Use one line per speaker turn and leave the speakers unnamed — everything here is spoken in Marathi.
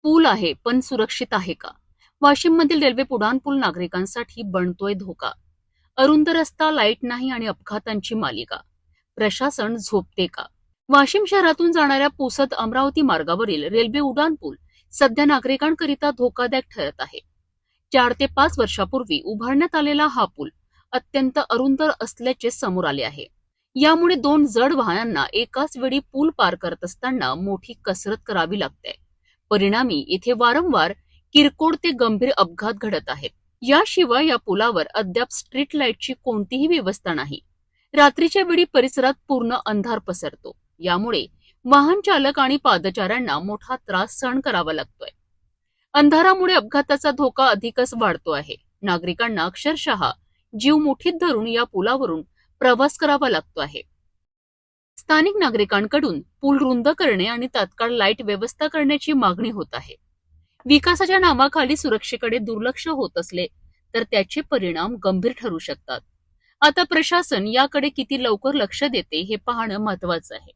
पूल आहे पण सुरक्षित आहे का? वाशिममधील रेल्वे उड्डाणपूल नागरिकांसाठी बनतोय धोका. अरुंद रस्ता, लाईट नाही आणि अपघातांची मालिका. प्रशासन झोपते का? वाशिम शहरातून जाणाऱ्या पुसद अमरावती मार्गावरील रेल्वे उड्डाणपूल सध्या नागरिकांकरिता धोकादायक ठरत आहे. 4 ते 5 वर्षापूर्वी उभारण्यात आलेला हा पूल अत्यंत अरुंद असल्याचे समोर आले आहे. यामुळे 2 जड वाहनांना एकाच वेळी पूल पार करत असताना मोठी कसरत करावी लागते. परिणामी येथे वारंवार किरकोळ ते गंभीर अपघात घडत आहेत. याशिवाय या पुलावर अद्याप स्ट्रीट लाईटची कोणतीही व्यवस्था नाही. रात्रीच्या वेळी परिसरात पूर्ण अंधार पसरतो. यामुळे वाहन चालक आणि पादचाऱ्यांना मोठा त्रास सहन करावा लागतोय. अंधारामुळे अपघाताचा धोका अधिकच वाढतो आहे. नागरिकांना अक्षरशः जीव मुठीत धरून या पुलावरून प्रवास करावा लागतो आहे. स्थानिक नागरिकांकडून पूल रुंद करणे आणि तात्काळ लाईट व्यवस्था करण्याची मागणी होत आहे. विकासाच्या नावाखाली सुरक्षेकडे दुर्लक्ष होत असले तर त्याचे परिणाम गंभीर ठरू शकतात. आता प्रशासन याकडे किती लवकर लक्ष देते हे पाहणं महत्वाचं आहे.